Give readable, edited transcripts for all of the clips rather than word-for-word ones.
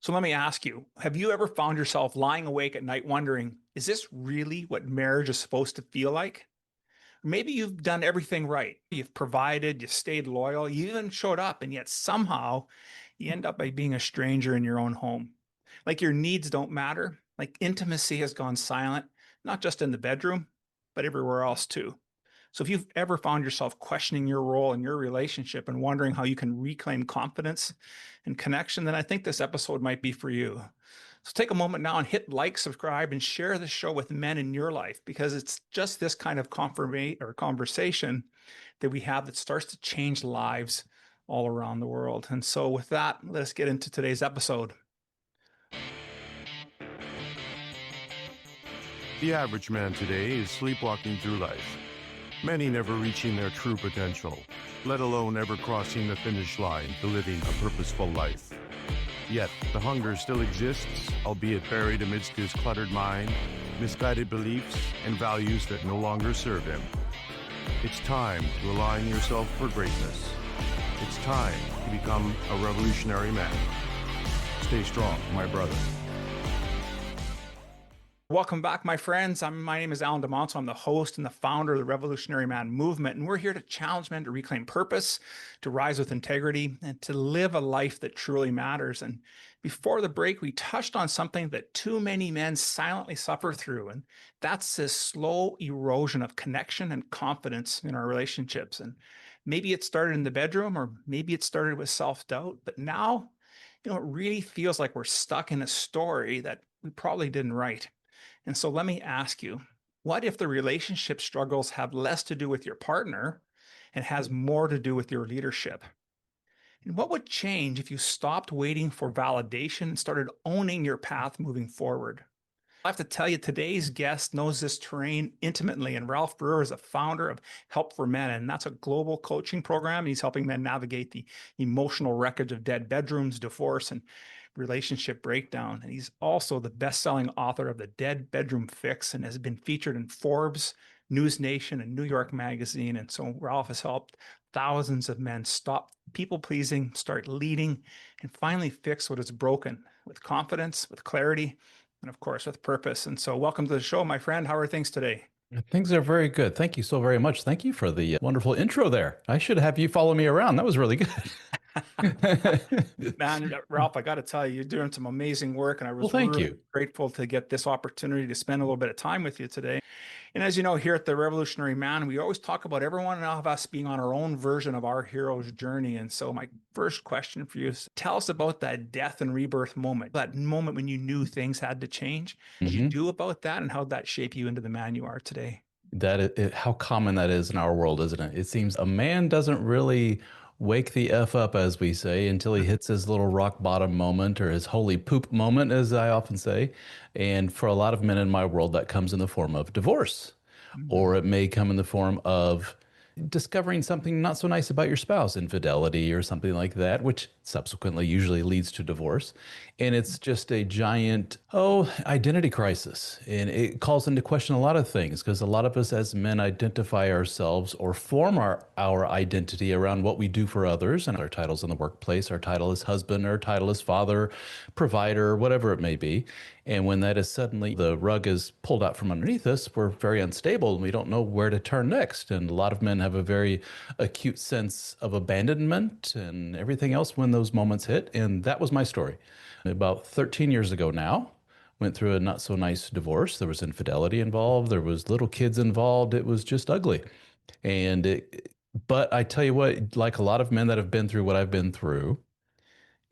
So let me ask you, have you ever found yourself lying awake at night wondering, is this really what marriage is supposed to feel like? Maybe you've done everything right. You've provided, you stayed loyal, you even showed up, and yet somehow you end up by being a stranger in your own home. Like your needs don't matter, like intimacy has gone silent, not just in the bedroom, but everywhere else too. So if you've ever found yourself questioning your role in your relationship and wondering how you can reclaim confidence and connection, then I think this episode might be for you. So take a moment now and hit like, subscribe, and share the show with men in your life because it's just this kind of conversation that we have that starts to change lives all around the world. And so with that, let's get into today's episode. The average man today is sleepwalking through life, many never reaching their true potential, let alone ever crossing the finish line to living a purposeful life. Yet, the hunger still exists, albeit buried amidst his cluttered mind, misguided beliefs, and values that no longer serve him. It's time to align yourself for greatness. It's time to become a revolutionary man. Stay strong, my brother. Welcome back, my friends. My name is Alan DeMonto. I'm the host and the founder of the Revolutionary Man Movement, and we're here to challenge men to reclaim purpose, to rise with integrity, and to live a life that truly matters. And before the break, we touched on something that too many men silently suffer through, and that's this slow erosion of connection and confidence in our relationships. And maybe it started in the bedroom, or maybe it started with self-doubt, but now, it really feels like we're stuck in a story that we probably didn't write. And so let me ask you, what if the relationship struggles have less to do with your partner and has more to do with your leadership? And what would change if you stopped waiting for validation and started owning your path moving forward? I have to tell you, today's guest knows this terrain intimately, and Ralph Brewer is a founder of Help for Men, and that's a global coaching program. He's helping men navigate the emotional wreckage of dead bedrooms, divorce, and relationship breakdown. And he's also the best-selling author of The Dead Bedroom Fix and has been featured in Forbes, News Nation, and New York Magazine. And so Ralph has helped thousands of men stop people-pleasing, start leading, and finally fix what is broken with confidence, with clarity, and of course, with purpose. And so welcome to the show, my friend. How are things today? Things are very good. Thank you so very much. Thank you for the wonderful intro there. I should have you follow me around. That was really good. Man, Ralph, I got to tell you, you're doing some amazing work, and I Well, was thank really you. grateful to get this opportunity to spend a little bit of time with you today. And as you know, here at the Revolutionary Man, we always talk about everyone of us being on our own version of our hero's journey. And so my first question for you is, tell us about that death and rebirth moment, that moment when you knew things had to change. What did you do about that, and how did that shape you into the man you are today? How common that is in our world, isn't it? It seems a man doesn't really wake the F up, as we say, until he hits his little rock bottom moment or his holy poop moment, as I often say. And for a lot of men in my world, that comes in the form of divorce, or it may come in the form of discovering something not so nice about your spouse, infidelity or something like that, which subsequently usually leads to divorce. And it's just a giant, identity crisis. And it calls into question a lot of things because a lot of us as men identify ourselves or form our identity around what we do for others and our titles in the workplace, our title as husband, our title as father, provider, whatever it may be. And when that is suddenly the rug is pulled out from underneath us, we're very unstable and we don't know where to turn next. And a lot of men have a very acute sense of abandonment and everything else when those moments hit. And that was my story. About 13 years ago now, went through a not so nice divorce. There was infidelity involved. There was little kids involved. It was just ugly. But I tell you what, like a lot of men that have been through what I've been through,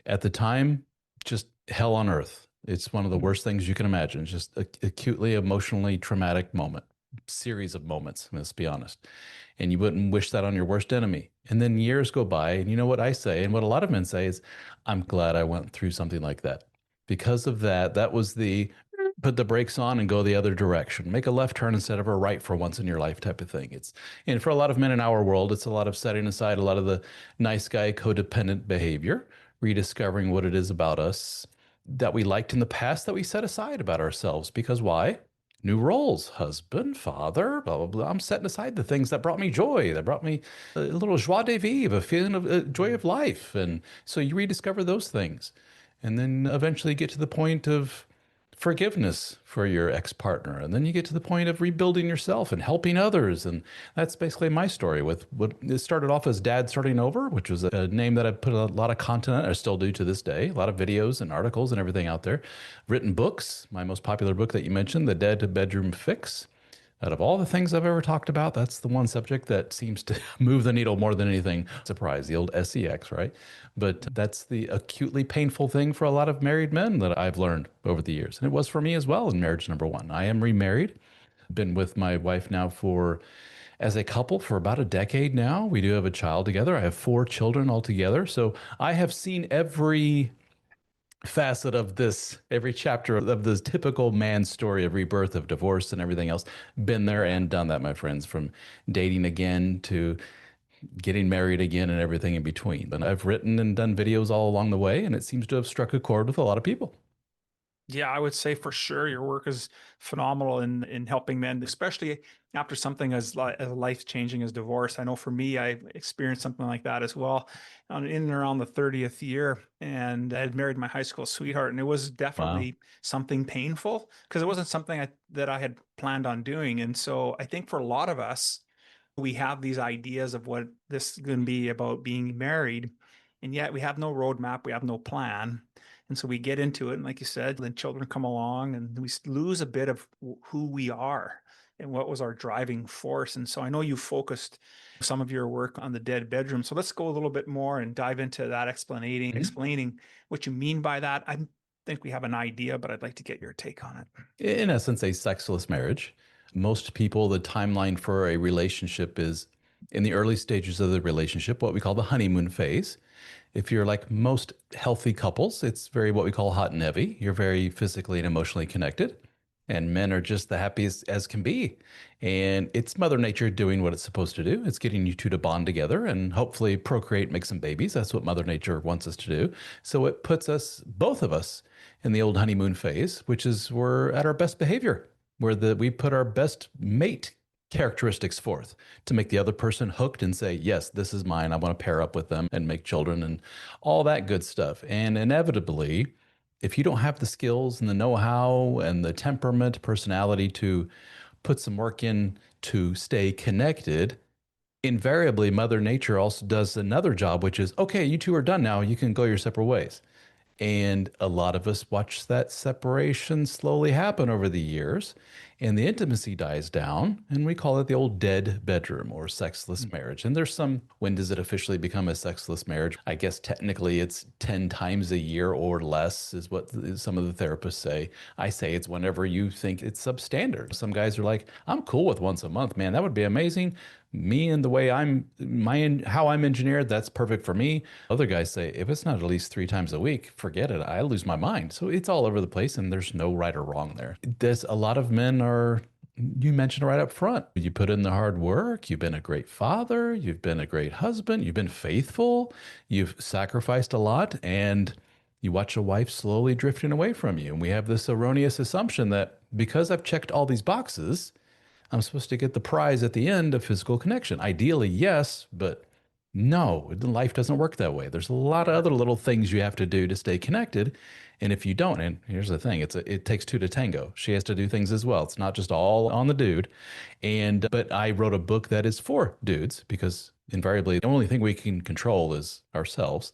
at the time, just hell on earth. It's one of the worst things you can imagine. It's just acutely emotionally traumatic moment, series of moments, let's be honest. And you wouldn't wish that on your worst enemy. And then years go by, and you know what I say, and what a lot of men say is, I'm glad I went through something like that. Because of that, that was the put the brakes on and go the other direction. Make a left turn instead of a right for once in your life type of thing. And for a lot of men in our world, it's a lot of setting aside a lot of the nice guy codependent behavior, rediscovering what it is about us that we liked in the past that we set aside about ourselves. Because why? New roles, husband, father, blah, blah, blah. I'm setting aside the things that brought me joy, that brought me a little joie de vivre, a feeling of joy of life. And so you rediscover those things. and then eventually get to the point of forgiveness for your ex-partner, and then you get to the point of rebuilding yourself and helping others. And that's basically my story with what it started off as Dad Starting Over, which was a name that I put a lot of content on. I still do to this day, a lot of videos and articles and everything out there. Written books, my most popular book that you mentioned, The Dead Bedroom Fix. Out of all the things I've ever talked about, that's the one subject that seems to move the needle more than anything. Surprise, the old SEX, right? But that's the acutely painful thing for a lot of married men that I've learned over the years. And it was for me as well in marriage number one. I am remarried, been with my wife now as a couple for about a decade now. We do have a child together. I have 4 children altogether. So I have seen every facet of this, every chapter of this typical man story of rebirth, of divorce, and everything else. Been there and done that, my friends, from dating again to getting married again and everything in between. And I've written and done videos all along the way, and it seems to have struck a chord with a lot of people. Yeah, I would say for sure your work is phenomenal in helping men, especially after something as life changing as divorce. I know for me, I experienced something like that as well, in and around the 30th year, and I had married my high school sweetheart, and it was Wow. definitely something painful because it wasn't something that I had planned on doing. And so I think for a lot of us, we have these ideas of what this is going to be about being married, and yet we have no roadmap, we have no plan. And so we get into it, and like you said, then children come along, and we lose a bit of who we are and what was our driving force. And so I know you focused some of your work on the dead bedroom. So let's go a little bit more and dive into that, explaining what you mean by that. I think we have an idea, but I'd like to get your take on it. In essence, a sexless marriage. Most people, the timeline for a relationship is in the early stages of the relationship, what we call the honeymoon phase. If you're like most healthy couples, it's very what we call hot and heavy. You're very physically and emotionally connected, and men are just the happiest as can be. And it's Mother Nature doing what it's supposed to do. It's getting you two to bond together and hopefully procreate, make some babies. That's what Mother Nature wants us to do. So it puts us, both of us, in the old honeymoon phase, which is we're at our best behavior, where we put our best mate characteristics forth to make the other person hooked and say, yes, this is mine. I want to pair up with them and make children and all that good stuff. And inevitably, if you don't have the skills and the know-how and the temperament, personality to put some work in to stay connected, invariably Mother Nature also does another job, which is, okay, you two are done now. You can go your separate ways. And a lot of us watch that separation slowly happen over the years, and the intimacy dies down, and we call it the old dead bedroom or sexless marriage. And there's some, when does it officially become a sexless marriage? I guess technically it's 10 times a year or less, is what some of the therapists say. I say it's whenever you think it's substandard. Some guys are like, I'm cool with once a month, man, that would be amazing. Me and the way how I'm engineered, that's perfect for me. Other guys say, if it's not at least 3 times a week, forget it. I lose my mind. So it's all over the place, and there's no right or wrong there. There's a lot of men are, you mentioned right up front, you put in the hard work, you've been a great father, you've been a great husband, you've been faithful, you've sacrificed a lot, and you watch a wife slowly drifting away from you. And we have this erroneous assumption that because I've checked all these boxes, I'm supposed to get the prize at the end of physical connection. Ideally, yes, but no, life doesn't work that way. There's a lot of other little things you have to do to stay connected. And if you don't, and here's the thing, it takes two to tango. She has to do things as well. It's not just all on the dude. But I wrote a book that is for dudes because invariably the only thing we can control is ourselves.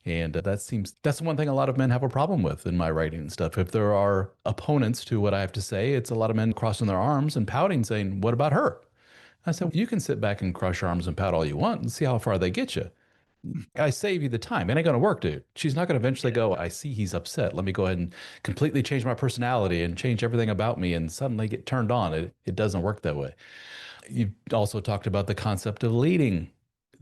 And that's one thing a lot of men have a problem with in my writing and stuff. If there are opponents to what I have to say, it's a lot of men crossing their arms and pouting, saying, what about her? I said, you can sit back and cross your arms and pout all you want and see how far they get you. I save you the time. It ain't going to work, dude. She's not going to eventually go, I see he's upset. Let me go ahead and completely change my personality and change everything about me and suddenly get turned on. It doesn't work that way. You also talked about the concept of leading.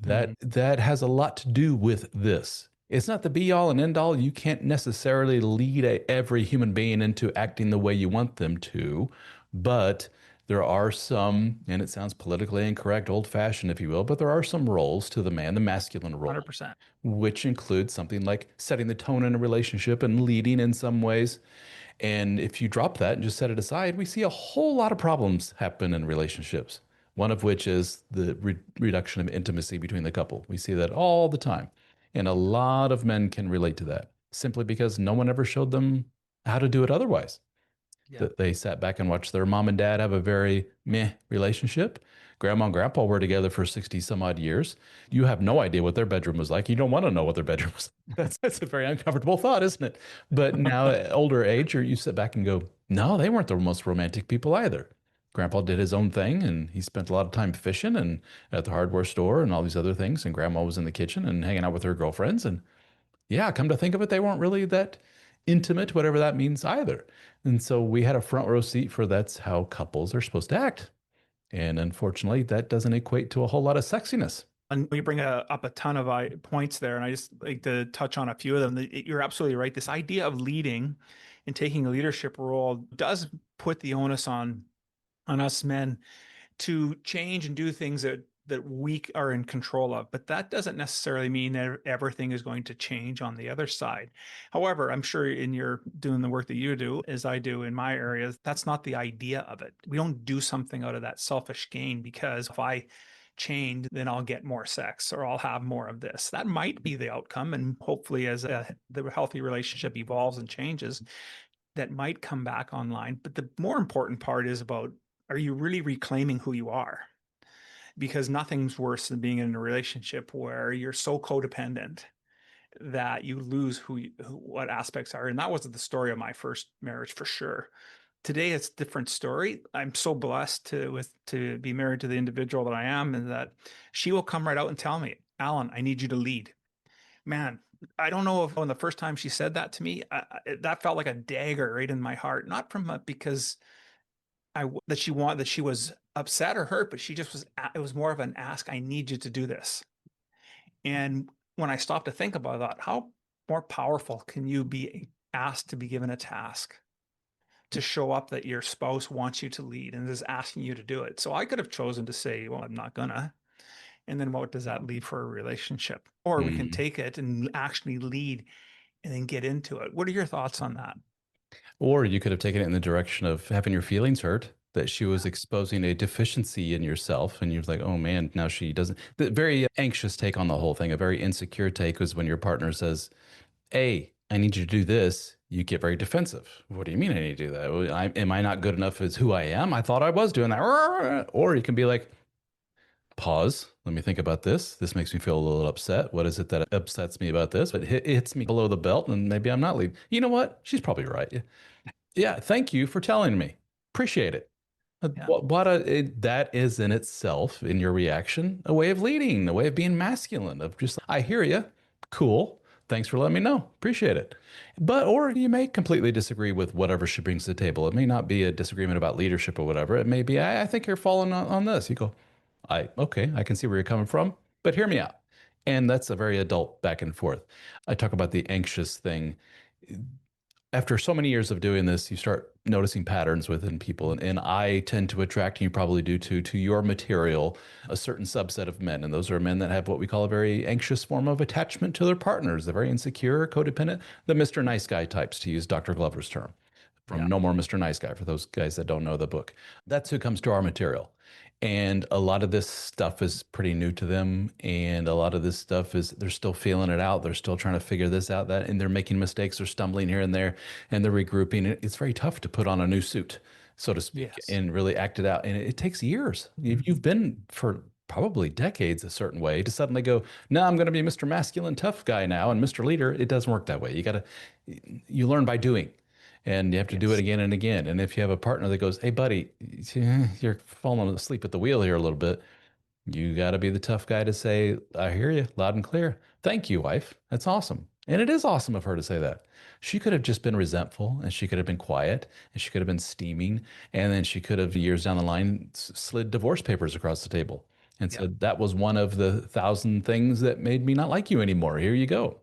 That has a lot to do with this. It's not the be all and end all. You can't necessarily lead every human being into acting the way you want them to, but there are some, and it sounds politically incorrect, old fashioned, if you will, but there are some roles to the man, the masculine role, 100%. which includes something like setting the tone in a relationship and leading in some ways. And if you drop that and just set it aside, we see a whole lot of problems happen in relationships. One of which is the reduction of intimacy between the couple. We see that all the time. And a lot of men can relate to that. simply because no one ever showed them how to do it otherwise. Yeah. That they sat back and watched their mom and dad have a very meh relationship. Grandma and grandpa were together for 60 some odd years. You have no idea what their bedroom was like. You don't want to know what their bedroom was like. That's a very uncomfortable thought, isn't it? But now, at older age, or you sit back and go, no, they weren't the most romantic people either. Grandpa did his own thing and he spent a lot of time fishing and at the hardware store and all these other things. And grandma was in the kitchen and hanging out with her girlfriends. And yeah, come to think of it, they weren't really that intimate, whatever that means either. And so we had a front row seat for that's how couples are supposed to act. And unfortunately, that doesn't equate to a whole lot of sexiness. And you bring up a ton of points there, and I just like to touch on a few of them. You're absolutely right. This idea of leading and taking a leadership role does put the onus on us men to change and do things that we are in control of. But that doesn't necessarily mean that everything is going to change on the other side. However, I'm sure in your doing the work that you do, as I do in my areas, that's not the idea of it. We don't do something out of that selfish gain because if I change, then I'll get more sex or I'll have more of this. That might be the outcome. And hopefully as the healthy relationship evolves and changes, that might come back online. But the more important part is about, are you really reclaiming who you are? Because nothing's worse than being in a relationship where you're so codependent that you lose what aspects are. And that wasn't the story of my first marriage for sure. Today it's a different story. I'm so blessed to be married to the individual that I am, and that she will come right out and tell me, Alan, I need you to lead. Man, I don't know if when the first time she said that to me, that felt like a dagger right in my heart. Not from because that she was upset or hurt, but she just was. It was more of an ask. I need you to do this. And when I stopped to think about that, how more powerful can you be asked to be given a task to show up that your spouse wants you to lead and is asking you to do it? So I could have chosen to say, well, I'm not gonna. And then what does that leave for a relationship? Or we can Mm. take it and actually lead and then get into it. What are your thoughts on that? Or you could have taken it in the direction of having your feelings hurt, that she was exposing a deficiency in yourself. And you're like, oh man, now she doesn't. The very anxious take on the whole thing, a very insecure take is when your partner says, hey, I need you to do this. You get very defensive. What do you mean I need to do that? Am I not good enough as who I am? I thought I was doing that. Or you can be like, pause. Let me think about this. This makes me feel a little upset. What is it that upsets me about this? But it hits me below the belt, and maybe I'm not leading. You know what? She's probably right. Yeah. Thank you for telling me. Appreciate it. Yeah. That is in itself, in your reaction, a way of leading, a way of being masculine, of just, I hear you. Cool. Thanks for letting me know. Appreciate it. But, or you may completely disagree with whatever she brings to the table. It may not be a disagreement about leadership or whatever. It may be, I think you're falling on this. You go, okay, I can see where you're coming from, but hear me out. And that's a very adult back and forth. I talk about the anxious thing. After so many years of doing this, you start noticing patterns within people. And I tend to attract, and you probably do too, to your material, a certain subset of men. And those are men that have what we call a very anxious form of attachment to their partners. They're very insecure, codependent, the Mr. Nice Guy types, to use Dr. Glover's term from Yeah. No More Mr. Nice Guy, for those guys that don't know the book. That's who comes to our material. And a lot of this stuff is pretty new to them. And a lot of this stuff is, they're still feeling it out. They're still trying to figure this out, that, and they're making mistakes. They're stumbling here and there, and they're regrouping. It's very tough to put on a new suit, so to speak, Yes. and really act it out. And it takes years. You've been for probably decades a certain way to suddenly go, no, I'm going to be Mr. Masculine Tough Guy now and Mr. Leader. It doesn't work that way. You learn by doing. And you have to do it Yes. again and again. And if you have a partner that goes, hey, buddy, you're falling asleep at the wheel here a little bit, you got to be the tough guy to say, I hear you loud and clear. Thank you, wife. That's awesome. And it is awesome of her to say that. She could have just been resentful, and she could have been quiet, and she could have been steaming. And then she could have, years down the line, slid divorce papers across the table and Yeah. said, that was one of the 1,000 things that made me not like you anymore. Here you go.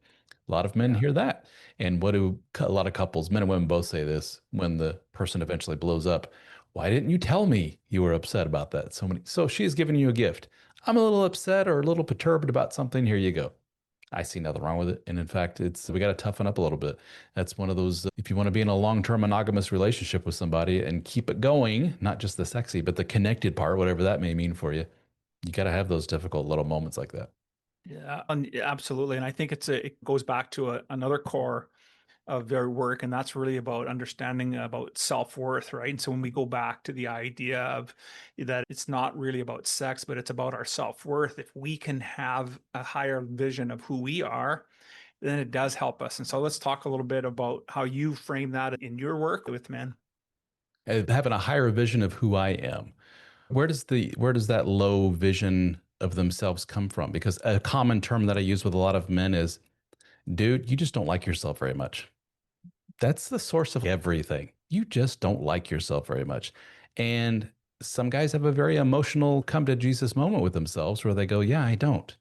A lot of men Yeah. hear that. And what do a lot of couples, men and women both say this when the person eventually blows up? Why didn't you tell me you were upset about that? So she's giving you a gift. I'm a little upset or a little perturbed about something. Here you go. I see nothing wrong with it. And in fact, we got to toughen up a little bit. That's one of those, if you want to be in a long-term monogamous relationship with somebody and keep it going, not just the sexy, but the connected part, whatever that may mean for you, you got to have those difficult little moments like that. Yeah, absolutely. And I think it goes back to another core of their work, and that's really about understanding about self-worth, right? And so when we go back to the idea of that it's not really about sex, but it's about our self-worth, if we can have a higher vision of who we are, then it does help us. And so let's talk a little bit about how you frame that in your work with men. Having a higher vision of who I am. Where does that low vision of themselves come from? Because a common term that I use with a lot of men is, dude, you just don't like yourself very much. That's the source of everything. You just don't like yourself very much. And some guys have a very emotional come to Jesus moment with themselves where they go, yeah, I don't.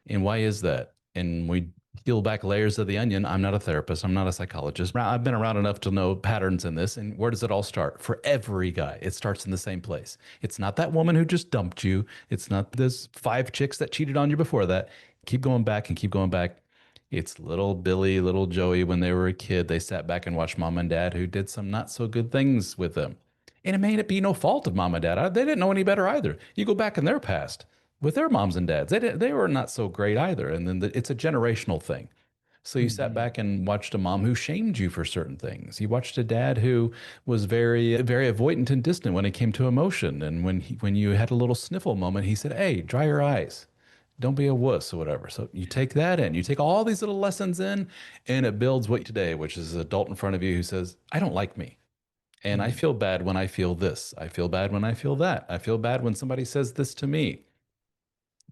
And why is that? And we peel back layers of the onion. I'm not a therapist. I'm not a psychologist. I've been around enough to know patterns in this. And where does it all start? For every guy, it starts in the same place. It's not that woman who just dumped you. It's not those 5 chicks that cheated on you before that. Keep going back and keep going back. It's little Billy, little Joey, when they were a kid, they sat back and watched mom and dad who did some not so good things with them. And it may be no fault of mom and dad. They didn't know any better either. You go back in their past with their moms and dads, they were not so great either. And then it's a generational thing. So you sat Mhm. back and watched a mom who shamed you for certain things. You watched a dad who was very, very avoidant and distant when it came to emotion. And when you had a little sniffle moment, he said, "Hey, dry your eyes. Don't be a wuss," or whatever. So you take that in, you take all these little lessons in, and it builds what today, which is an adult in front of you who says, "I don't like me. And I Mhm. feel bad when I feel this. I feel bad when I feel that. I feel bad when somebody says this to me." Yeah.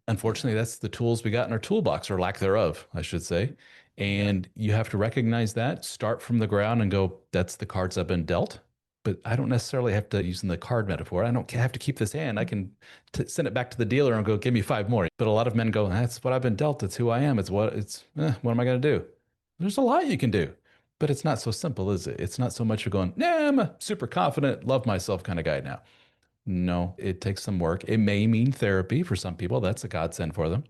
Unfortunately, that's the tools we got in our toolbox, or lack thereof, I should say. Yeah. And you have to recognize that, start from the ground and go, that's the cards I've been dealt. But I don't necessarily have to, using the card metaphor, I don't have to keep this hand. I can send it back to the dealer and go, give me 5 more. But a lot of men go, that's what I've been dealt. It's who I am. What am I going to do? There's a lot you can do, but it's not so simple, is it? It's not so much of going, nah, I'm a super confident, love myself kind of guy now. No, it takes some work. It may mean therapy for some people. That's a godsend for them.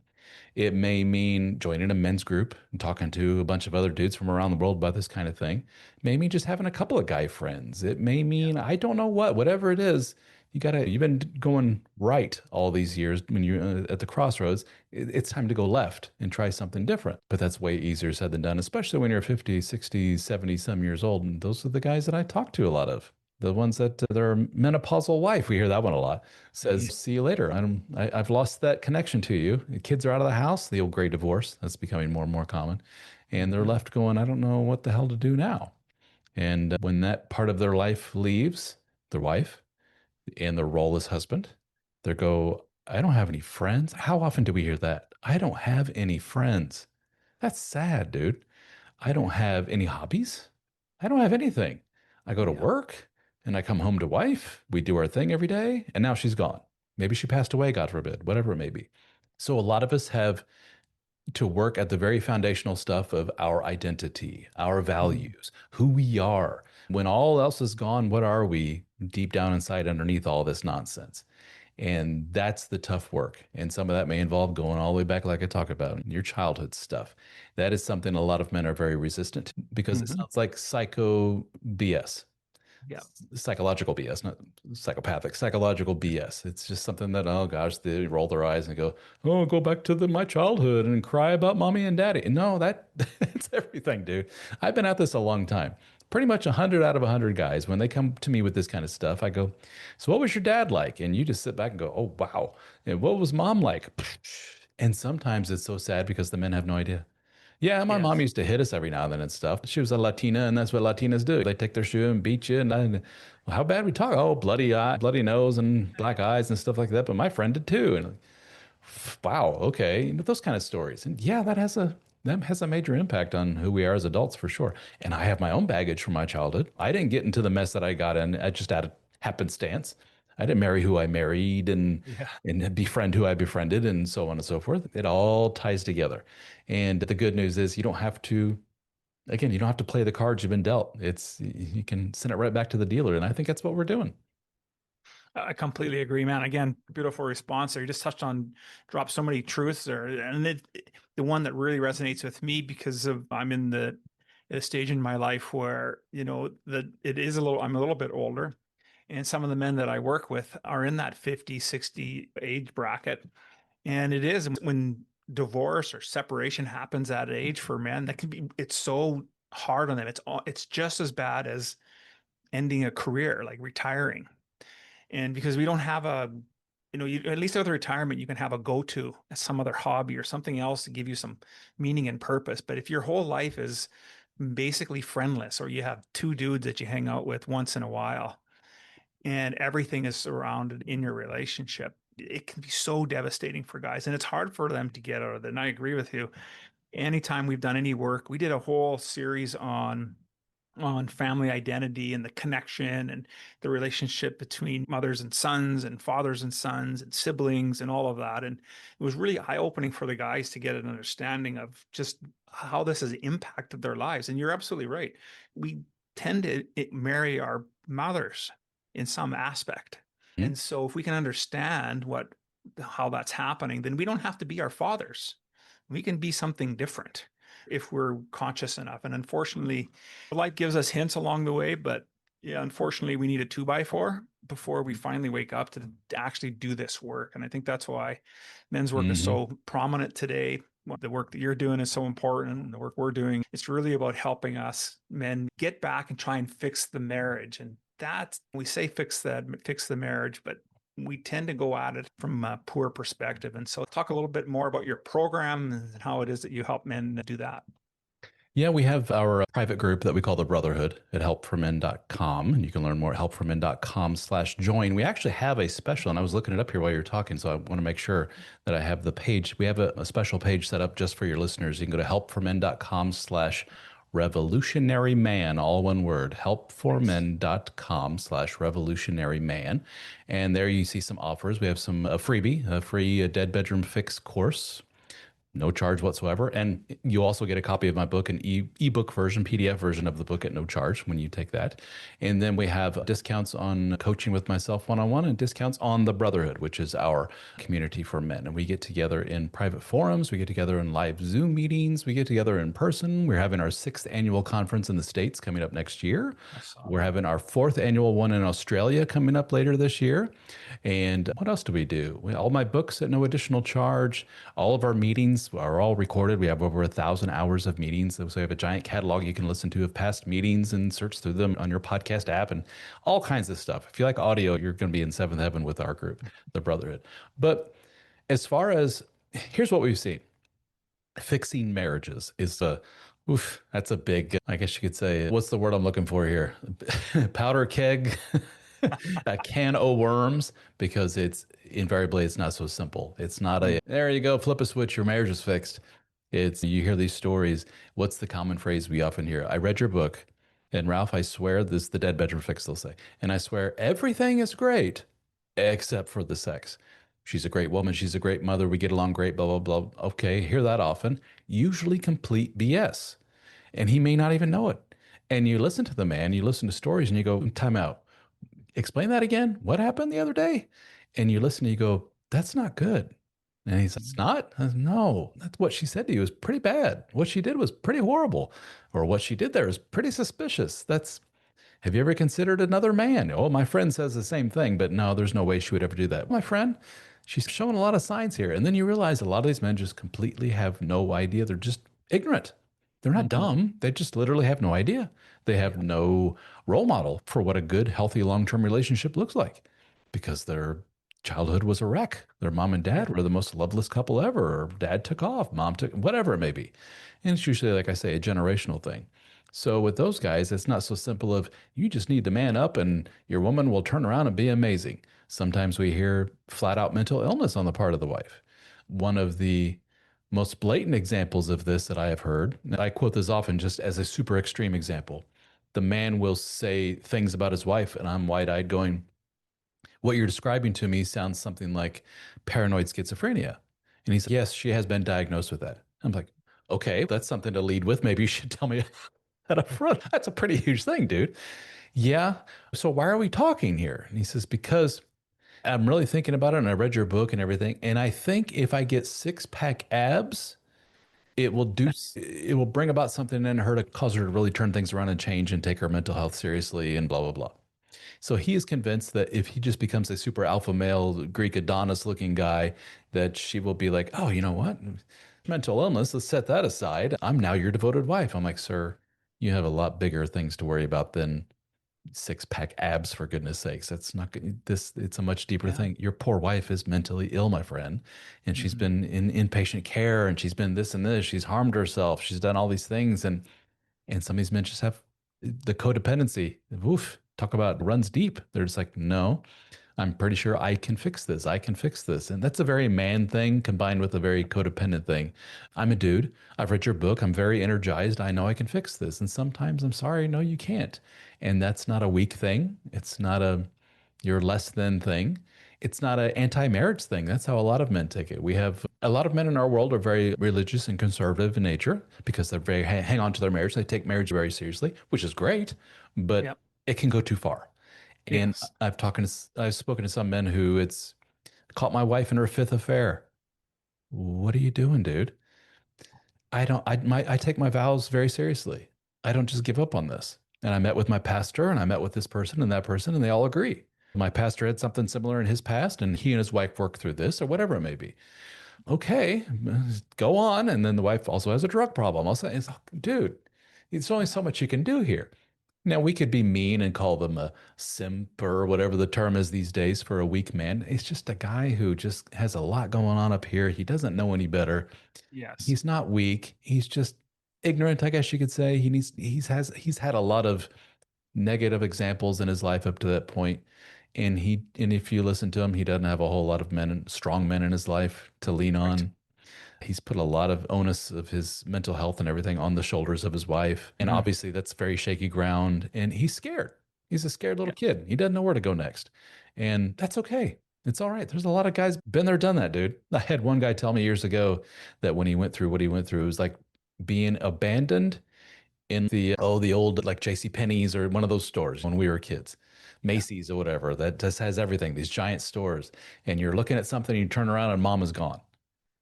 It may mean joining a men's group and talking to a bunch of other dudes from around the world about this kind of thing. It may mean just having a couple of guy friends. It may mean, I don't know what, whatever it is, you've been going right all these years when you're at the crossroads. It's time to go left and try something different. But that's way easier said than done, especially when you're 50, 60, 70 some years old. And those are the guys that I talk to a lot of. The ones that their menopausal wife, we hear that one a lot, says, "See you later. I've lost that connection to you." The kids are out of the house, the old gray divorce that's becoming more and more common. And they're Mhm. left going, I don't know what the hell to do now. And when that part of their life leaves, their wife and their role as husband, they go, I don't have any friends. How often do we hear that? I don't have any friends. That's sad, dude. I don't have any hobbies. I don't have anything. I go to Yeah. work and I come home to wife. We do our thing every day, and now she's gone. Maybe she passed away, God forbid, whatever it may be. So a lot of us have to work at the very foundational stuff of our identity, our Mhm. values, who we are. When all else is gone, what are we deep down inside underneath all this nonsense? And that's the tough work. And some of that may involve going all the way back, like I talked about, your childhood stuff. That is something a lot of men are very resistant to because it Mhm. sounds like psycho BS, Yeah. psychological BS, not psychopathic, psychological BS. It's just something that, oh gosh, they roll their eyes and go, oh, go back to my childhood and cry about mommy and daddy. No, that's everything, dude. I've been at this a long time. Pretty much 100 out of 100 guys, when they come to me with this kind of stuff, I go, so what was your dad like? And you just sit back and go, oh, wow. And what was mom like? And sometimes it's so sad because the men have no idea. Yeah, my mom Yes. used to hit us every now and then and stuff. She was a Latina, and that's what Latinas do. They take their shoe and beat you. Well, how bad we talk? Oh, bloody eye, bloody nose, and black eyes and stuff like that. But my friend did too. And wow, okay, those kind of stories. And yeah, that has a major impact on who we are as adults for sure. And I have my own baggage from my childhood. I didn't get into the mess that I got in just out of happenstance. I didn't marry who I married Yeah. and befriend who I befriended and so on and so forth. It all ties together. And the good news is you don't have to, again, you don't have to play the cards you've been dealt. You can send it right back to the dealer. And I think that's what we're doing. I completely agree, man. Again, beautiful response there. You just touched on, dropped so many truths there, and the one that really resonates with me because of I'm in the a stage in my life where that it is a little. I'm a little bit older, and some of the men that I work with are in that 50, 60 age bracket, and it is when divorce or separation happens at age for men that can be it's so hard on them. It's just as bad as ending a career, like retiring. And because we don't have at least with retirement, you can have a go-to, some other hobby or something else to give you some meaning and purpose. But if your whole life is basically friendless, or you have two dudes that you hang out with once in a while, and everything is surrounded in your relationship, it can be so devastating for guys. And it's hard for them to get out of it. And I agree with you. Anytime we've done any work, we did a whole series on family identity and the connection and the relationship between mothers and sons and fathers and sons and siblings and all of that. And it was really eye-opening for the guys to get an understanding of just how this has impacted their lives. And you're absolutely right. We tend to marry our mothers in some aspect. Mhm. And so if we can understand how that's happening, then we don't have to be our fathers. We can be something different if we're conscious enough. And unfortunately, life gives us hints along the way, but yeah, unfortunately, we need a 2x4 before we finally wake up to actually do this work. And I think that's why men's work is so prominent today. The work that you're doing is so important, and the work we're doing, it's really about helping us men get back and try and fix the marriage. And that's, we say fix the marriage, but we tend to go at it from a poor perspective. And so talk a little bit more about your program and how it is that you help men do that. Yeah, we have our private group that we call the Brotherhood at helpformen.com, and you can learn more at helpformen.com/join. We actually have a special, and I was looking it up here while you're talking, so I want to make sure that I have the page. We have a special page set up just for your listeners. You can go to helpformen.com/revolutionary man, all one word, helpformen.com/revolutionary man. And there you see some offers. We have a freebie, a free dead bedroom fix course, no charge whatsoever. And you also get a copy of my book, an ebook version, PDF version of the book at no charge when you take that. And then we have discounts on coaching with myself one-on-one, and discounts on the Brotherhood, which is our community for men. And we get together in private forums. We get together in live Zoom meetings. We get together in person. We're having our 6th annual conference in the States coming up next year. We're having our 4th annual one in Australia coming up later this year. And what else do we do? All my books at no additional charge. All of our meetings are all recorded. We have over 1,000 hours of meetings. So we have a giant catalog you can listen to of past meetings and search through them on your podcast app and all kinds of stuff. If you like audio, you're going to be in seventh heaven with our group, the Brotherhood. But as far as, here's what we've seen. Fixing marriages is that's a big, I guess you could say, what's the word I'm looking for here? Powder keg, a can of worms, because it's not so simple. It's not there you go, flip a switch, your marriage is fixed. You hear these stories. What's the common phrase we often hear? I read your book, and Ralph, I swear this is the dead bedroom fix, they'll say. And I swear everything is great except for the sex. She's a great woman. She's a great mother. We get along great, blah, blah, blah. Okay, hear that often. Usually complete BS. And he may not even know it. And you listen to the man, you listen to stories, and you go, time out. Explain that again. What happened the other day? And you listen and you go, that's not good. And he says, it's not? I said, no, that's what she said to you is pretty bad. What she did was pretty horrible. Or what she did there is pretty suspicious. Have you ever considered another man? Oh, my friend says the same thing, but no, there's no way she would ever do that. My friend, she's showing a lot of signs here. And then you realize a lot of these men just completely have no idea. They're just ignorant. They're not dumb. They just literally have no idea. They have no role model for what a good, healthy, long-term relationship looks like, because their childhood was a wreck. Their mom and dad were the most loveless couple ever, or dad took off, mom took, whatever it may be. And it's usually, like I say, a generational thing. So with those guys, it's not so simple of you just need to man up and your woman will turn around and be amazing. Sometimes we hear flat out mental illness on the part of the wife. One of the most blatant examples of this that I have heard, and I quote this often just as a super extreme example. The man will say things about his wife, and I'm wide-eyed going, what you're describing to me sounds something like paranoid schizophrenia. And he's, yes, she has been diagnosed with that. I'm like, okay, that's something to lead with. Maybe you should tell me that up front. That's a pretty huge thing, dude. Yeah. So why are we talking here? And he says, because I'm really thinking about it, and I read your book and everything. And I think if I get six-pack abs, it will bring about something in her to cause her to really turn things around and change and take her mental health seriously and blah, blah, blah. So he is convinced that if he just becomes a super alpha male, Greek Adonis looking guy, that she will be like, oh, you know what? Mental illness, let's set that aside. I'm now your devoted wife. I'm like, sir, You have a lot bigger things to worry about than six pack abs, for goodness sakes. That's not good. It's a much deeper Yeah. thing. Your poor wife is mentally ill, my friend, and she's Hmm. been in inpatient care, and she's been this and this. She's harmed herself. She's done all these things, and some of these men just have the codependency. Woof, talk about runs deep. They're just like, no, I'm pretty sure I can fix this. I can fix this. And that's a very man thing combined with a very codependent thing. I'm a dude. I've read your book. I'm very energized. I know I can fix this. And sometimes I'm sorry, no, you can't. And that's not a weak thing. It's not a you're less than thing. It's not an anti-marriage thing. That's how a lot of men take it. We have a lot of men in our world are very religious and conservative in nature because they're very hang on to their marriage. They take marriage very seriously, which is great, but Yep. it can go too far. And Yes. I've spoken to some men who it's caught my wife in her fifth affair. What are you doing, dude? I take my vows very seriously. I don't just give up on this. And I met with my pastor and I met with this person and that person, and they all agree. My pastor had something similar in his past, and he and his wife worked through this or whatever it may be. Okay, go on. And then the wife also has a drug problem. I'll say, dude, there's only so much you can do here. Now, we could be mean and call them a simp or whatever the term is these days for a weak man. It's just a guy who just has a lot going on up here. He doesn't know any better. Yes. He's not weak. He's just ignorant, I guess you could say. He's had a lot of negative examples in his life up to that point. And if you listen to him, he doesn't have a whole lot of strong men in his life to lean Right. on. He's put a lot of onus of his mental health and everything on the shoulders of his wife. And Hmm. obviously that's very shaky ground. And he's scared. He's a scared little Yeah. kid. He doesn't know where to go next. And that's okay. It's all right. There's a lot of guys been there, done that, dude. I had one guy tell me years ago that when he went through what he went through, it was like being abandoned in the old like J.C. Penney's or one of those stores when we were kids. Yeah. Macy's or whatever that just has everything, these giant stores. And you're looking at something and you turn around and mom is gone,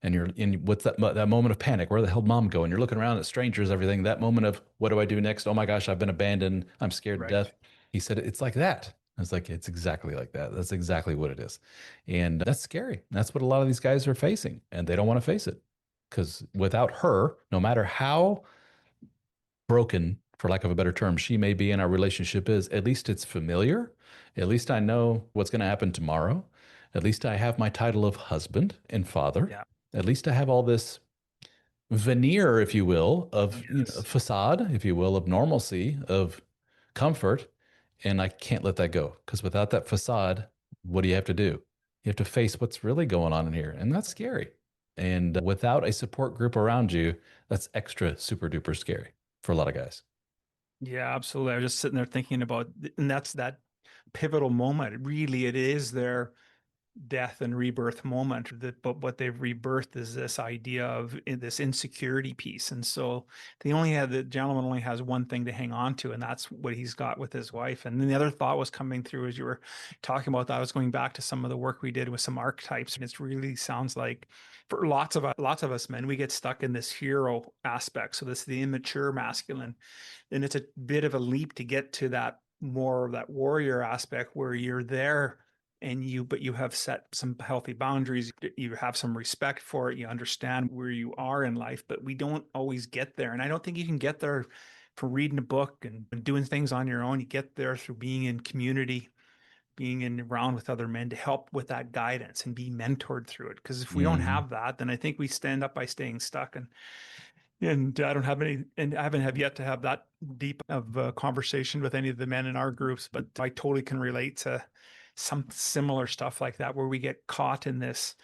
and you're in what's that moment of panic? Where the hell did mom go? And you're looking around at strangers, everything. That moment of what do I do next? Oh my gosh, I've been abandoned. I'm scared to Right. death. He said it's like that. I was like, it's exactly like that. That's exactly what it is, and that's scary. That's what a lot of these guys are facing, and they don't want to face it because without her, no matter how broken, for lack of a better term, she may be in our relationship is, at least it's familiar. At least I know what's going to happen tomorrow. At least I have my title of husband and father. Yeah. At least I have all this veneer, if you will, of Yes. facade, if you will, of normalcy, of comfort. And I can't let that go because without that facade, what do you have to do? You have to face what's really going on in here. And that's scary. And without a support group around you, that's extra super duper scary for a lot of guys. Yeah, absolutely. I was just sitting there thinking about, and that's that pivotal moment. Really, it is their death and rebirth moment. But what they've rebirthed is this idea of this insecurity piece. And so the gentleman only has one thing to hang on to, and that's what he's got with his wife. And then the other thought was coming through as you were talking about that. I was going back to some of the work we did with some archetypes, and it really sounds like for lots of us men, we get stuck in this hero aspect. So this is the immature masculine, and it's a bit of a leap to get to that more of that warrior aspect where you're there and but you have set some healthy boundaries, you have some respect for it, you understand where you are in life, but we don't always get there. And I don't think you can get there from reading a book and doing things on your own. You get there through being in community, being in around with other men to help with that guidance and be mentored through it. Because if we don't Hmm. have that, then I think we stand up by staying stuck. And I don't have any, and I haven't have yet to have that deep of a conversation with any of the men in our groups, but I totally can relate to some similar stuff like that, where we get caught in this,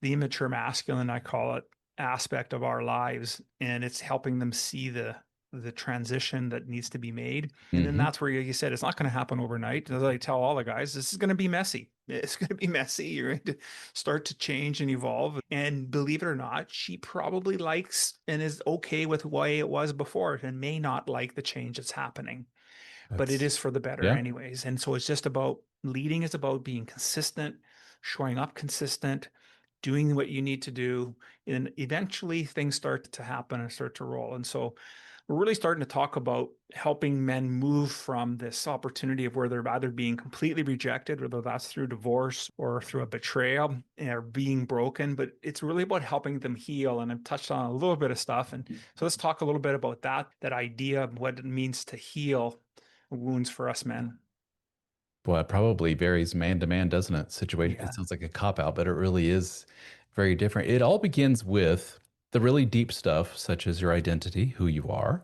the immature masculine, I call it, aspect of our lives, and it's helping them see the transition that needs to be made. And then Hmm. that's where you said it's not going to happen overnight. As I tell all the guys, this is going to be messy. It's going to be messy. You're going to start to change and evolve. And believe it or not, she probably likes and is okay with the way it was before and may not like the change that's happening, but it That's is for the better yeah. anyways. And so it's just about leading is about being consistent, showing up consistent, doing what you need to do, and eventually things start to happen and start to roll. And so we're really starting to talk about helping men move from this opportunity of where they're either being completely rejected, whether that's through divorce or through a betrayal or being broken. But it's really about helping them heal. And I've touched on a little bit of stuff. And so let's talk a little bit about that idea of what it means to heal wounds for us men. Well, it probably varies man to man, doesn't it? Situation. Yeah. It sounds like a cop out, but it really is very different. It all begins with the really deep stuff, such as your identity, who you are,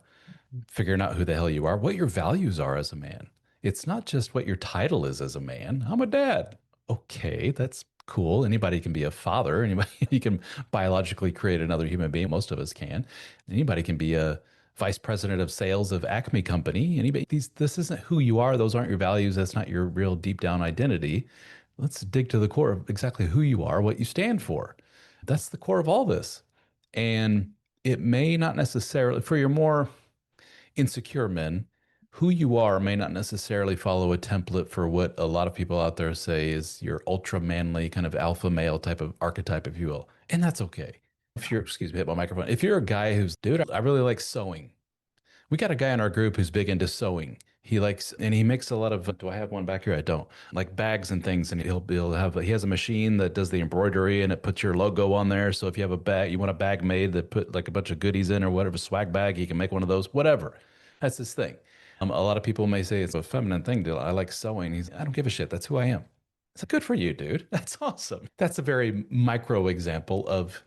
figuring out who the hell you are, what your values are as a man. It's not just what your title is as a man. I'm a dad. Okay, that's cool. Anybody can be a father. Anybody you can biologically create another human being. Most of us can. Anybody can be a vice president of sales of Acme Company. Anybody this isn't who you are. Those aren't your values. That's not your real deep down identity. Let's dig to the core of exactly who you are, what you stand for. That's the core of all this. And it may not necessarily, for your more insecure men, who you are may not necessarily follow a template for what a lot of people out there say is your ultra manly kind of alpha male type of archetype, if you will. And that's okay. If you're, excuse me, hit my microphone. If you're a guy who's, dude, I really like sewing. We got a guy in our group who's big into sewing. He likes, and he makes a lot of, do I have one back here? I don't. Like bags and things. And he'll have, he has a machine that does the embroidery and it puts your logo on there. So if you have a bag, you want a bag made that put like a bunch of goodies in or whatever, swag bag, he can make one of those, whatever. That's his thing. A lot of people may say it's a feminine thing. I like sewing. I don't give a shit. That's who I am. It's like, good for you, dude. That's awesome. That's a very micro example of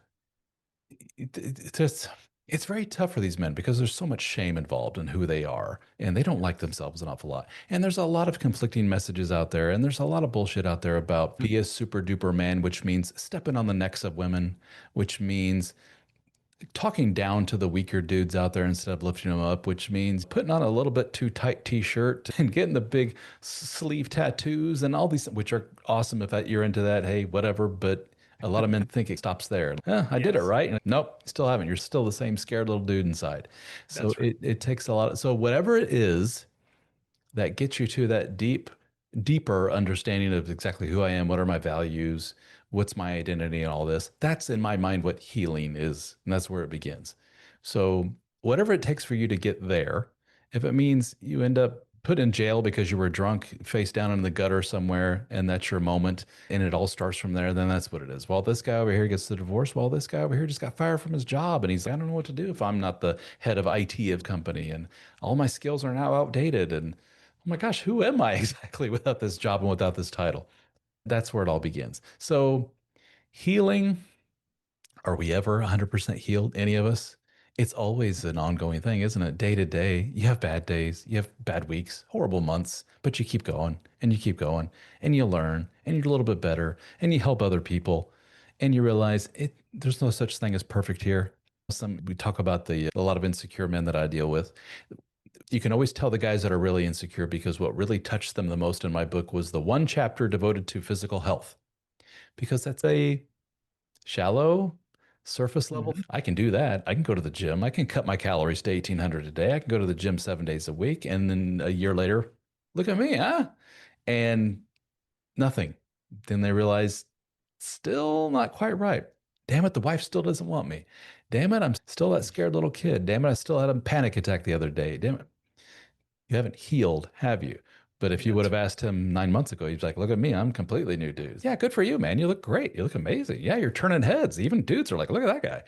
it's just it's very tough for these men because there's so much shame involved in who they are and they don't like themselves an awful lot. And there's a lot of conflicting messages out there and there's a lot of bullshit out there about be a super duper man, which means stepping on the necks of women, which means talking down to the weaker dudes out there instead of lifting them up, which means putting on a little bit too tight t-shirt and getting the big sleeve tattoos and all these, which are awesome if you're into that. Hey, whatever. But a lot of men think it stops there. I did it Yes, right. And nope, still haven't. You're still the same scared little dude inside. So that's right. it takes a lot. So whatever it is that gets you to that deeper understanding of exactly who I am, what are my values, what's my identity, and all this. That's in my mind what healing is, and that's where it begins. So, whatever it takes for you to get there, if it means you end up put in jail because you were drunk, face down in the gutter somewhere, and that's your moment, and it all starts from there, then that's what it is. Well, this guy over here gets the divorce. Well, this guy over here just got fired from his job, and he's like, I don't know what to do if I'm not the head of IT of company, and all my skills are now outdated, and oh my gosh, who am I exactly without this job and without this title? That's where it all begins. So, healing, are we ever 100% healed, any of us? It's always an ongoing thing, isn't it? Day to day, you have bad days, you have bad weeks, horrible months, but you keep going and you keep going and you learn and you're a little bit better and you help other people and you realize there's no such thing as perfect here. We talk about a lot of insecure men that I deal with. You can always tell the guys that are really insecure because what really touched them the most in my book was the one chapter devoted to physical health, because that's a shallow surface level. Mhm. I can do that. I can go to the gym. I can cut my calories to 1,800 a day. I can go to the gym 7 days a week. And then a year later, look at me, huh? And nothing. Then they realize still not quite right. Damn it, the wife still doesn't want me. Damn it, I'm still that scared little kid. Damn it, I still had a panic attack the other day. Damn it. You haven't healed, have you? But if you would That's have asked him 9 months ago, he's like, look at me, I'm completely new dude. Yeah, good for you, man. You look great. You look amazing. Yeah, you're turning heads. Even dudes are like, look at that guy.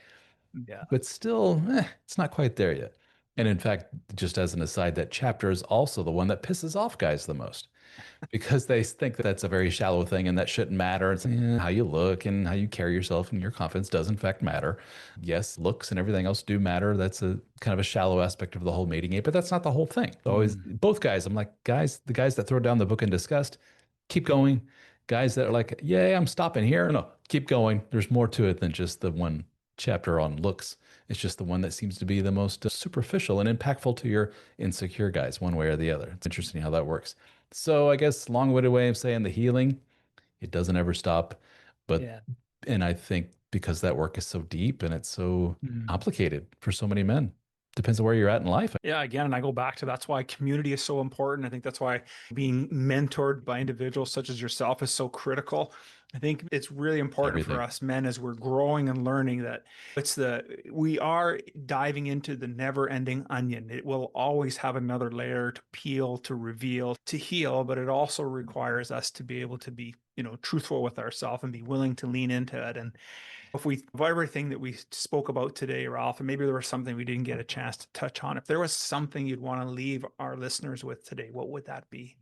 yeah. But still, it's not quite there yet. And in fact, just as an aside, that chapter is also the one that pisses off guys the most because they think that that's a very shallow thing and that shouldn't matter. It's how you look and how you carry yourself and your confidence does in fact matter. Yes, looks and everything else do matter. That's a kind of a shallow aspect of the whole mating game, but that's not the whole thing. Always Mm. both guys. I'm like, guys, the guys that throw down the book in disgust, keep going. Guys that are like, yeah, I'm stopping here. No, keep going. There's more to it than just the one chapter on looks. It's just the one that seems to be the most superficial and impactful to your insecure guys, one way or the other. It's interesting how that works. So I guess long-winded way of saying the healing, it doesn't ever stop. But Yeah. and I think because that work is so deep and it's so Mm. complicated for so many men, depends on where you're at in life. Yeah, again, and I go back to that's why community is so important. I think that's why being mentored by individuals such as yourself is so critical. I think it's really important for Everything. us men as we're growing and learning that we are diving into the never-ending onion. It will always have another layer to peel, to reveal, to heal, but it also requires us to be able to be, truthful with ourselves and be willing to lean into it. And of everything that we spoke about today, Ralph, and maybe there was something we didn't get a chance to touch on, if there was something you'd want to leave our listeners with today, what would that be?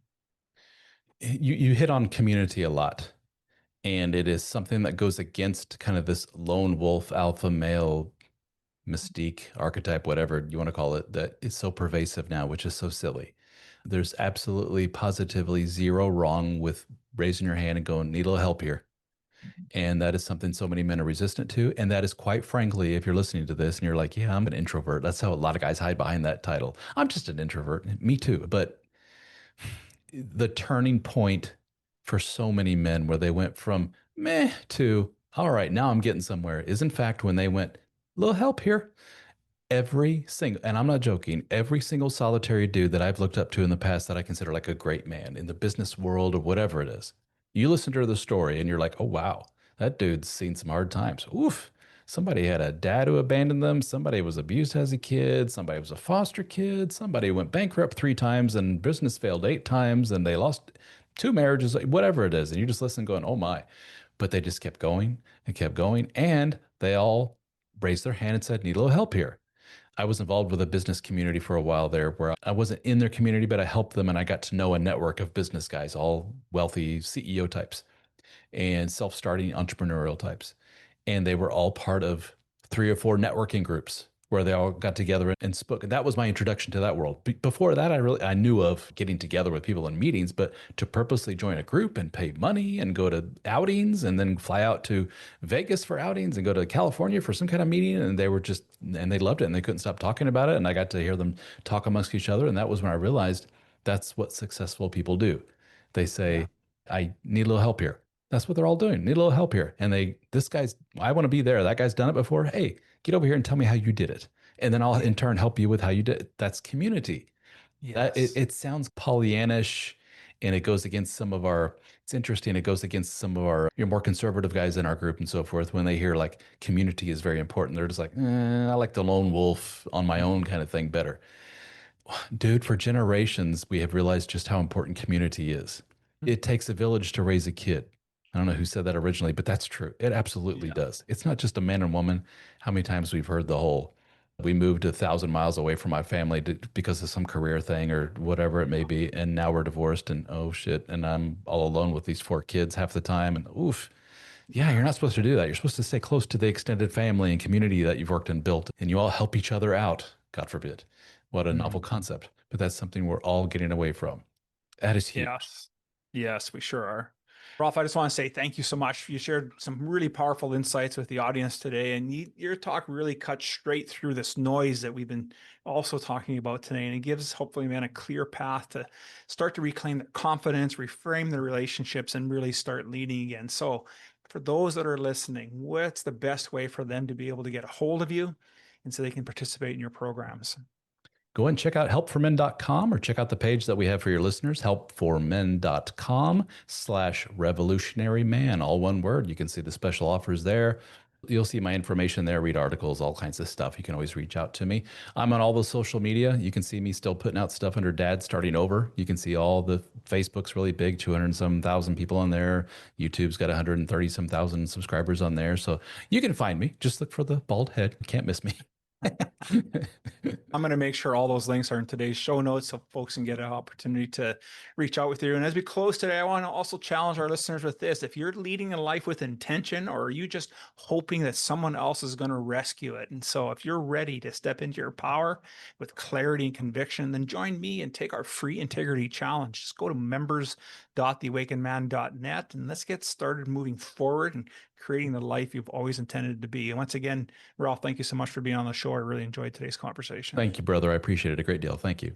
You hit on community a lot, and it is something that goes against kind of this lone wolf alpha male mystique archetype, whatever you want to call it, that is so pervasive now, which is so silly. There's absolutely positively zero wrong with raising your hand and going, need a little help here. And that is something so many men are resistant to. And that is quite frankly, if you're listening to this and you're like, yeah, I'm an introvert. That's how a lot of guys hide behind that title. I'm just an introvert. Me too. But the turning point for so many men where they went from meh to, all right, now I'm getting somewhere is in fact when they went, little help here. Every single, and I'm not joking, every single solitary dude that I've looked up to in the past that I consider like a great man in the business world or whatever it is, you listen to the story and you're like, oh, wow, that dude's seen some hard times. Oof. Somebody had a dad who abandoned them. Somebody was abused as a kid. Somebody was a foster kid. Somebody went bankrupt 3 times and business failed 8 times and they lost 2 marriages, whatever it is. And you just listen going, oh my. But they just kept going and kept going. And they all raised their hand and said, need a little help here. I was involved with a business community for a while there where I wasn't in their community, but I helped them and I got to know a network of business guys, all wealthy CEO types and self starting entrepreneurial types. And they were all part of 3 or 4 networking groups where they all got together and spoke. And that was my introduction to that world. Before that, I knew of getting together with people in meetings, but to purposely join a group and pay money and go to outings and then fly out to Vegas for outings and go to California for some kind of meeting. And they were just, and they loved it and they couldn't stop talking about it. And I got to hear them talk amongst each other. And that was when I realized that's what successful people do. They Yeah. say, I need a little help here. That's what they're all doing. Need a little help here. And I want to be there. That guy's done it before. Hey, get over here and tell me how you did it. And then I'll Yeah. in turn help you with how you did it. That's community. Yes. It sounds Pollyannish and it goes against it's interesting. It goes against some of our more conservative guys in our group and so forth. When they hear like community is very important, they're just like, I like the lone wolf on my own kind of thing better. Dude, for generations, we have realized just how important community is. It takes a village to raise a kid. I don't know who said that originally, but that's true. It absolutely Yeah. does. It's not just a man and woman. How many times we've heard the whole, we moved 1,000 miles away from my family because of some career thing or whatever it may be. And now we're divorced and oh shit. And I'm all alone with these 4 kids half the time. And oof. Yeah, Yeah. you're not supposed to do that. You're supposed to stay close to the extended family and community that you've worked and built, and you all help each other out. God forbid. What a novel Mhm. concept. But that's something we're all getting away from. That is huge. Yes. Yes, we sure are. Ralph, I just want to say thank you so much. You shared some really powerful insights with the audience today, and your talk really cut straight through this noise that we've been also talking about today. And it gives hopefully men a clear path to start to reclaim their confidence, reframe their relationships, and really start leading again. So, for those that are listening, what's the best way for them to be able to get a hold of you and so they can participate in your programs? Go and check out helpformen.com or check out the page that we have for your listeners, helpformen.com/revolutionary man, all one word. You can see the special offers there. You'll see my information there, read articles, all kinds of stuff. You can always reach out to me. I'm on all the social media. You can see me still putting out stuff under Dad Starting Over. You can see all the Facebook's really big, 200 some thousand people on there. YouTube's got 130 some thousand subscribers on there. So you can find me. Just look for the bald head. You can't miss me. I'm going to make sure all those links are in today's show notes so folks can get an opportunity to reach out with you. And as we close today, I want to also challenge our listeners with this. If you're leading a life with intention, or are you just hoping that someone else is going to rescue it? And so if you're ready to step into your power with clarity and conviction, then join me and take our free integrity challenge. Just go to members.theawakenedman.net and let's get started moving forward and creating the life you've always intended to be. And once again, Ralph, thank you so much for being on the show. I really enjoyed today's conversation. Thank you, brother. I appreciate it a great deal. Thank you.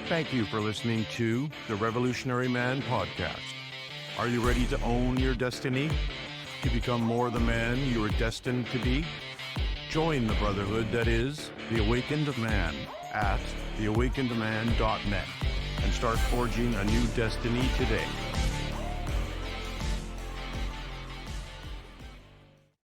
Thank you for listening to the Revolutionary Man Podcast. Are you ready to own your destiny? To become more the man you are destined to be? Join the brotherhood that is The Awakened Man at theawakenedman.net and start forging a new destiny today.